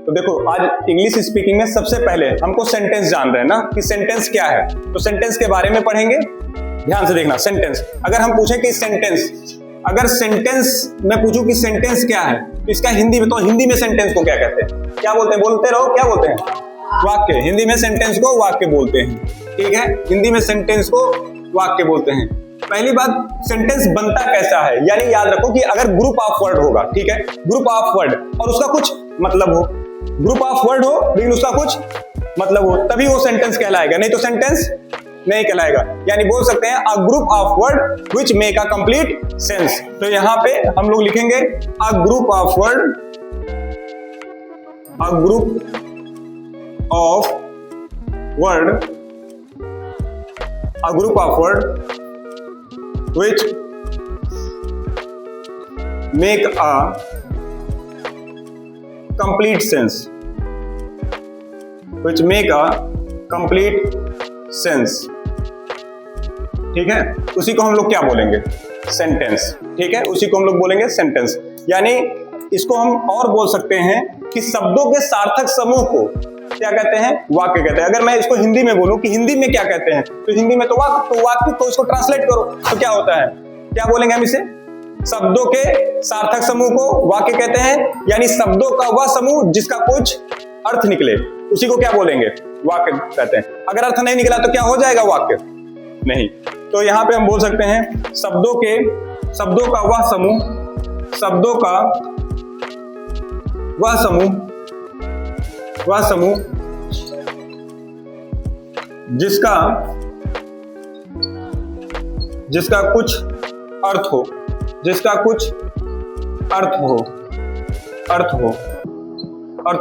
तो देखो आज इंग्लिश स्पीकिंग में सबसे पहले हमको सेंटेंस जान रहे हैं ना कि सेंटेंस क्या है, तो सेंटेंस के बारे में पढ़ेंगे। ध्यान से देखना, सेंटेंस अगर हम पूछे कि सेंटेंस, अगर सेंटेंस मैं पूछूं कि सेंटेंस क्या है तो इसका हिंदी में, तो हिंदी में सेंटेंस को क्या कहते हैं, क्या बोलते हैं, बोलते रहो, क्या बोलते हैं, वाक्य। हिंदी में सेंटेंस को वाक्य बोलते हैं, ठीक है, हिंदी में सेंटेंस को वाक्य बोलते हैं। पहली बात, सेंटेंस बनता कैसा है, यानी याद रखो कि अगर ग्रुप ऑफ वर्ड होगा, ठीक है, ग्रुप ऑफ वर्ड और उसका कुछ मतलब हो, ग्रुप ऑफ वर्ड हो लेकिन उसका कुछ मतलब हो, तभी वो सेंटेंस कहलाएगा, नहीं तो सेंटेंस नहीं कहलाएगा। यानी बोल सकते हैं a group of word which make a complete sense. तो यहां पे हम लोग लिखेंगे a group of word, a group of word, a group of word which make a complete sense, which make a complete sense, ठीक है, उसी को हम लोग क्या बोलेंगे, सेंटेंस, ठीक है, उसी को हम लोग बोलेंगे सेंटेंस। यानी इसको हम और बोल सकते हैं कि शब्दों के सार्थक समूह को क्या कहते हैं, वाक्य कहते हैं। अगर मैं इसको हिंदी में बोलूं कि हिंदी में क्या कहते हैं, तो हिंदी में तो वाक्य, तो वाक्य को इसको ट्रांसलेट करो तो क्या होता है, क्या बोलेंगे हम इसे, शब्दों के सार्थक समूह को वाक्य कहते हैं। यानी शब्दों का वह समूह जिसका कुछ अर्थ निकले, उसी को क्या बोलेंगे, वाक्य कहते हैं। अगर अर्थ नहीं निकला तो क्या हो जाएगा, वाक्य नहीं। तो यहां पे हम बोल सकते हैं शब्दों का वह समूह, शब्दों का वह समूह जिसका कुछ अर्थ हो, जिसका कुछ अर्थ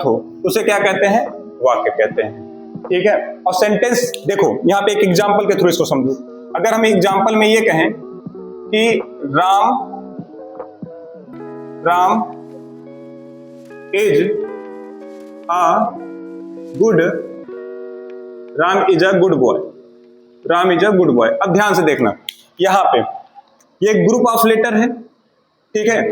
हो, उसे क्या कहते हैं, वाक्य कहते हैं, ठीक है। और सेंटेंस देखो यहाँ पे एक एग्जांपल के थ्रू इसको समझो। अगर हम एग्जांपल में ये कहें कि Ram is a good boy, Ram is a good boy. अब ध्यान से देखना, यहां पे ये ग्रुप ऑफ लेटर है, ठीक है,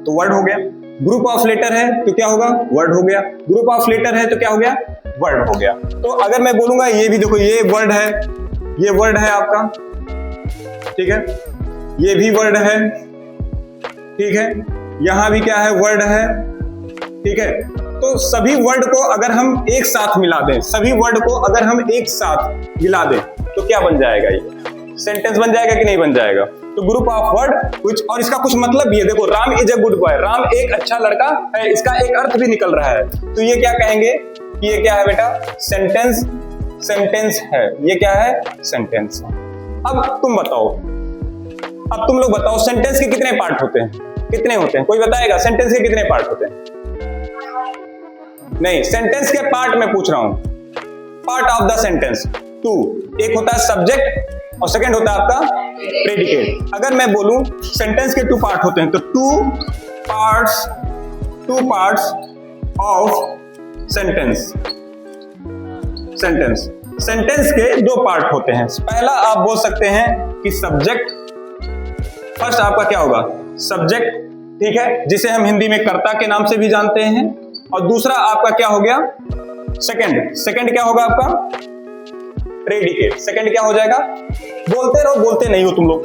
तो वर्ड हो गया। ग्रुप ऑफ लेटर है तो क्या होगा, वर्ड हो गया। ग्रुप ऑफ लेटर है तो क्या हो गया, वर्ड हो गया। तो अगर मैं बोलूंगा, ये भी देखो, ये वर्ड है, ये वर्ड है आपका, ठीक है, ये भी वर्ड है, ठीक है, यहां भी क्या है, वर्ड है, ठीक है। तो सभी वर्ड को अगर हम एक साथ मिला दें, सभी वर्ड को अगर हम एक साथ मिला दें तो क्या बन जाएगा, ये सेंटेंस बन जाएगा कि नहीं बन जाएगा। तो ग्रुप ऑफ वर्ड कुछ, और इसका कुछ मतलब भी है। देखो, Ram is a good boy, Ram एक अच्छा लड़का है, इसका एक अर्थ भी निकल रहा है। तो ये क्या कहेंगे कि ये क्या है बेटा, सेंटेंस है। ये क्या है, सेंटेंस। अब तुम लोग बताओ सेंटेंस के कितने पार्ट होते हैं, कितने होते हैं, कोई बताएगा सेंटेंस के कितने पार्ट होते हैं। नहीं, सेंटेंस के पार्ट में पूछ रहा हूं, part of the sentence two. एक होता है सब्जेक्ट और सेकंड होता है आपका प्रेडिकेट। अगर मैं बोलूं सेंटेंस के 2 पार्ट होते हैं, तो 2 पार्ट्स ऑफ सेंटेंस के 2 पार्ट होते हैं। पहला आप बोल सकते हैं कि सब्जेक्ट, फर्स्ट आपका क्या होगा, सब्जेक्ट, ठीक है, जिसे हम हिंदी में कर्ता के नाम से भी जानते हैं। और दूसरा आपका क्या हो गया, सेकंड क्या होगा आपका, प्रेडिकेट। सेकंड क्या हो जाएगा, बोलते रहो, बोलते नहीं हो तुम लोग,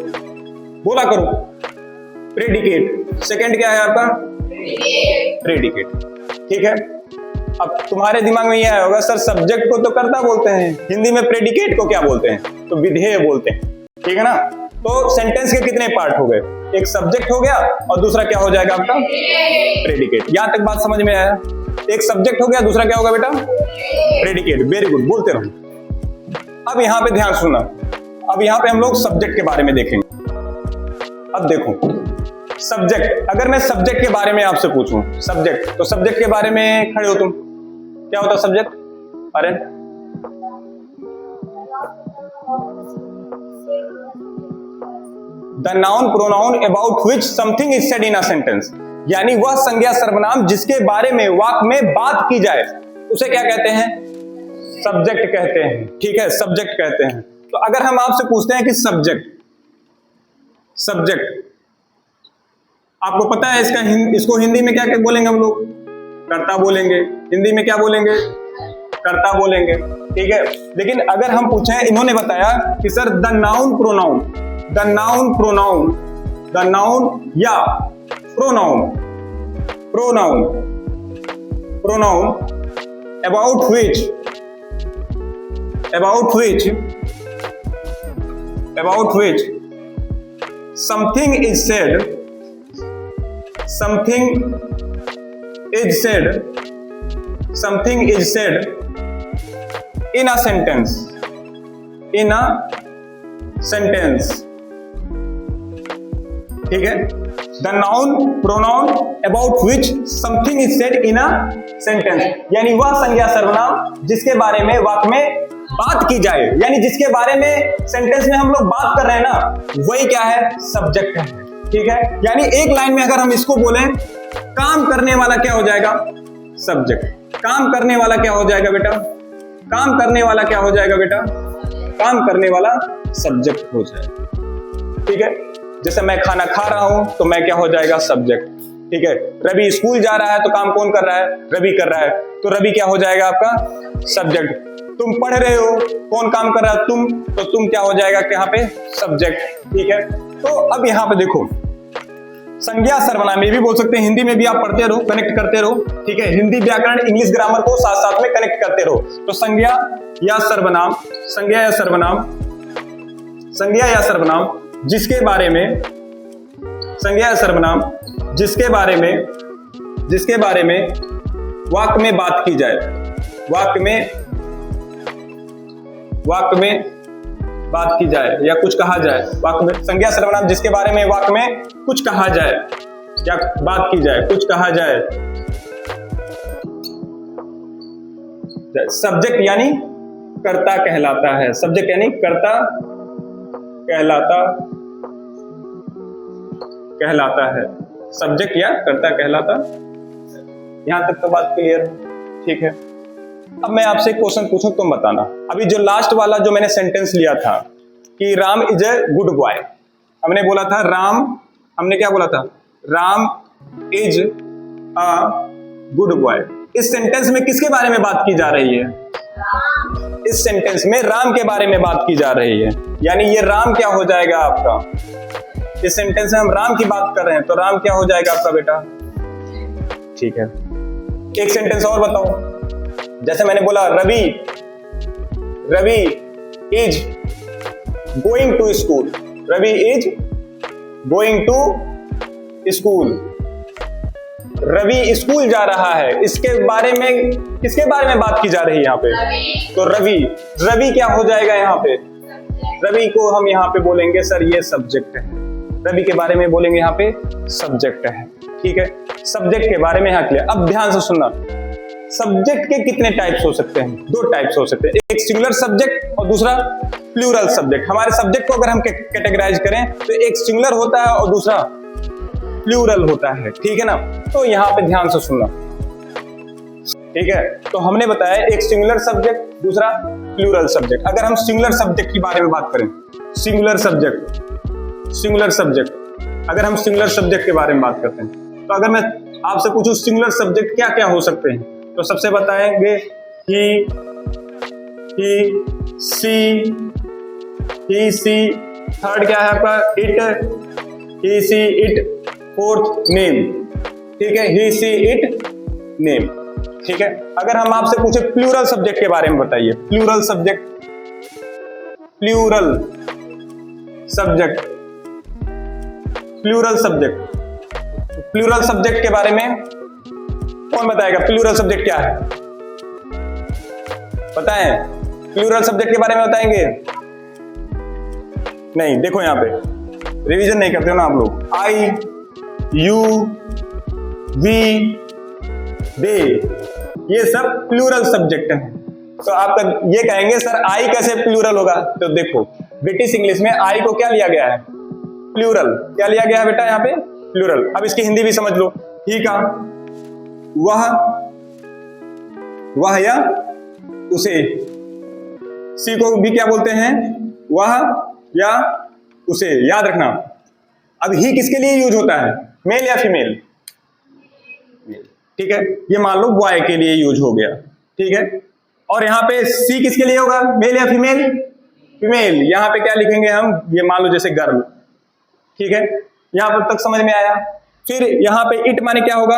बोला करो, प्रेडिकेट। सेकंड क्या है आपका, प्रेडिकेट, ठीक है। अब तुम्हारे दिमाग में यह होगा, सर सब्जेक्ट को तो कर्ता बोलते हैं, हिंदी में प्रेडिकेट को क्या बोलते हैं, तो विधेय बोलते हैं, ठीक है ना। तो सेंटेंस के कितने पार्ट हो गए, एक सब्जेक्ट हो गया और दूसरा क्या हो जाएगा आपका, प्रेडिकेट। यहां तक बात समझ में आया, एक सब्जेक्ट हो गया, दूसरा क्या होगा बेटा, प्रेडिकेट। वेरी गुड, बोलते रहो। अब यहां पे ध्यान सुनना, अब यहां पे हम लोग सब्जेक्ट के बारे में देखेंगे। अब देखो सब्जेक्ट, अगर मैं सब्जेक्ट के बारे में आपसे पूछूं, सब्जेक्ट, तो सब्जेक्ट के बारे में खड़े हो तुम, क्या होता सब्जेक्ट, अरे the noun pronoun about which something is said in a sentence. यानी वह संज्ञा सर्वनाम जिसके बारे में वाक्य में बात की जाए, उसे क्या कहते हैं, सब्जेक्ट कहते हैं, ठीक है, सब्जेक्ट कहते हैं। तो अगर हम आपसे पूछते हैं कि सब्जेक्ट आपको पता है इसको हिंदी में क्या क्या बोलेंगे हम लोग, कर्ता बोलेंगे, हिंदी में क्या बोलेंगे, कर्ता बोलेंगे, ठीक है। लेकिन अगर हम पूछें, इन्होंने बताया कि sir the noun pronoun, the noun pronoun, the noun या pronoun, pronoun, pronoun about which something is said, something is said in a sentence, ठीक है। The noun pronoun about which something is said in a sentence, यानी वह संज्ञा सर्वनाम जिसके बारे में वाक्य में बात की जाए, यानी जिसके बारे में सेंटेंस में हम लोग बात कर रहे हैं ना, वही क्या है, सब्जेक्ट है, ठीक है। यानी एक लाइन में अगर हम इसको बोलें, काम करने वाला क्या हो जाएगा, सब्जेक्ट। काम करने वाला क्या हो जाएगा बेटा, काम करने वाला क्या हो जाएगा बेटा, काम करने वाला सब्जेक्ट हो जाएगा, ठीक है। जैसे मैं खाना खा रहा हूं तो मैं क्या हो जाएगा, सब्जेक्ट, ठीक है। रवि स्कूल जा रहा है तो काम कौन कर रहा है, रवि कर रहा है, तो रवि क्या हो जाएगा आपका, सब्जेक्ट। तुम पढ़ रहे हो, कौन काम कर रहा है, तुम, तो तुम क्या हो जाएगा यहाँ पे, सब्जेक्ट, ठीक है। तो अब यहाँ पे देखो, संज्ञा सर्वनाम ये भी बोल सकते हैं, हिंदी में भी आप पढ़ते रहो, कनेक्ट करते रहो, ठीक है। हिंदी व्याकरण इंग्लिश ग्रामर को साथ साथ में कनेक्ट करते रहो। तो संज्ञा या सर्वनाम, संज्ञा या सर्वनाम, संज्ञा या सर्वनाम जिसके बारे में, संज्ञा या सर्वनाम जिसके बारे में वाक्य में बात की जाए, वाक्य में बात की जाए या कुछ कहा जाए, वाक्य में, संज्ञा सर्वनाम जिसके बारे में वाक्य में कुछ कहा जाए या बात की जाए, कुछ कहा जाए। सब्जेक्ट यानी कर्ता कहलाता है, सब्जेक्ट यानी कर्ता कहलाता है, सब्जेक्ट या कर्ता कहलाता। यहां तक तो बात क्लियर, ठीक है। अब मैं आपसे क्वेश्चन पूछूं, तुम बताना। अभी जो लास्ट वाला जो मैंने सेंटेंस लिया था कि Ram is a good boy, हमने बोला था राम, हमने क्या बोला था, Ram is a good boy. इस सेंटेंस में किसके बारे में बात की जा रही है, इस सेंटेंस में राम के बारे में बात की जा रही है, यानी ये राम क्या हो जाएगा आपका, इस सेंटेंस में हम राम की बात कर रहे हैं तो राम क्या हो जाएगा आपका बेटा, ठीक है। एक सेंटेंस और बताओ, जैसे मैंने बोला Ravi is going to school, Ravi is going to school, Ravi school जा रहा है, इसके बारे में किसके बारे में बात की जा रही है यहाँ पे, तो रवि क्या हो जाएगा यहाँ पे, रवि को हम यहाँ पे बोलेंगे सर ये सब्जेक्ट है, रवि के बारे में बोलेंगे यहाँ पे सब्जेक्ट है, ठीक है। सब्जेक्ट के बारे में यहाँ क्लियर। अब ध्यान से सुनना, सब्जेक्ट के कितने टाइप्स हो सकते हैं, दो टाइप्स हो सकते हैं, एक सिंगुलर सब्जेक्ट और दूसरा प्लूरल सब्जेक्ट। हमारे सब्जेक्ट को अगर हम कैटेगराइज करें तो एक सिंगुलर होता है और दूसरा प्लूरल होता है, ठीक है ना। तो यहाँ पे ध्यान से सुनना, ठीक है। तो हमने बताया एक सिंगुलर सब्जेक्ट, दूसरा प्लूरल सब्जेक्ट। अगर हम सिंगुलर सब्जेक्ट के बारे में बात करें, सिंगुलर सब्जेक्ट, अगर हम सिंगुलर सब्जेक्ट के बारे में बात करते हैं, तो अगर मैं आपसे पूछूं सिंगुलर सब्जेक्ट क्या क्या हो सकते हैं, तो सबसे बताएंगे ही, सी, थर्ड क्या है आपका it, he see it, fourth name, ठीक है, ही सी इट नेम, ठीक है। अगर हम आपसे पूछे प्लूरल सब्जेक्ट के बारे में बताइए, प्लूरल सब्जेक्ट के बारे में कौन बताएगा, प्लूरल सब्जेक्ट क्या है, बताएं, प्लूरल सब्जेक्ट के बारे में बताएंगे, नहीं, देखो यहां पे रिवीजन नहीं करते हो ना आप लोग, आई, यू, वी, दे, ये सब प्लूरल सब्जेक्ट हैं। तो आप ये कहेंगे सर आई कैसे प्लूरल होगा, तो देखो ब्रिटिश इंग्लिश में आई को क्या लिया गया है, प्लूरल, क्या लिया गया है बेटा यहाँ पे, प्लूरल। अब इसकी हिंदी भी समझ लो, ही का, वह या उसे, सी को भी क्या बोलते हैं, वह या उसे, याद रखना। अब ही किसके लिए यूज होता है, मेल या फीमेल, ठीक है, ये मान लो बॉय के लिए यूज हो गया, ठीक है। और यहाँ पे सी किसके लिए होगा, मेल या फीमेल, फीमेल। यहाँ पे क्या लिखेंगे हम, ये मान लो जैसे गर्ल, ठीक है, यहाँ पर तक समझ में आया। फिर यहाँ पे इट माने क्या होगा,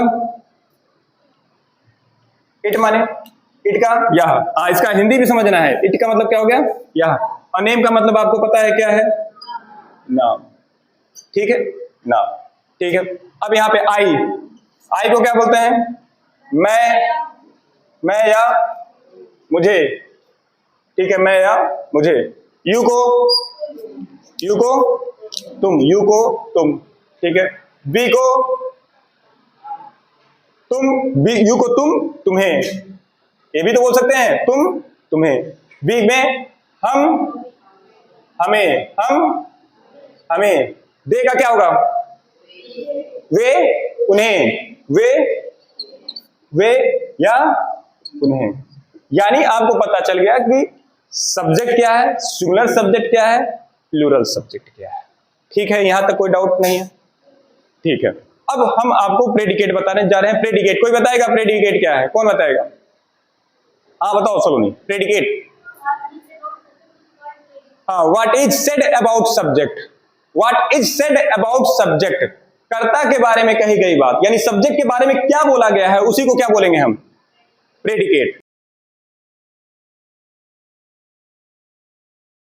इट माने, इट का यह, इसका हिंदी भी समझना है। इट का मतलब क्या हो गया, यह। और नेम का मतलब आपको पता है क्या है, नाम, ठीक है, नाम, ठीक है। अब यहाँ पे आई, आई को क्या बोलते हैं, मैं या मुझे, ठीक है, मैं या मुझे। यू को तुम, यू को तुम, ठीक है। बी को तुम, यू को तुम, तुम्हें, ये भी तो बोल सकते हैं, तुम, तुम्हें। बी में हम, हमें, हमें। दे का क्या होगा, वे, उन्हें, वे या उन्हें। यानी आपको पता चल गया कि सब्जेक्ट क्या है, सिंगुलर सब्जेक्ट क्या है, प्लूरल सब्जेक्ट क्या है। ठीक है, यहां तक कोई डाउट नहीं है, ठीक है। अब हम आपको प्रेडिकेट बताने जा रहे हैं। प्रेडिकेट कोई बताएगा, प्रेडिकेट क्या है, कौन बताएगा? हाँ बताओ सलोनी, प्रेडिकेट। हाँ, what is said about subject, what is said about subject, कर्ता के बारे में कही गई बात, यानी सब्जेक्ट के बारे में क्या बोला गया है, उसी को क्या बोलेंगे हम, प्रेडिकेट।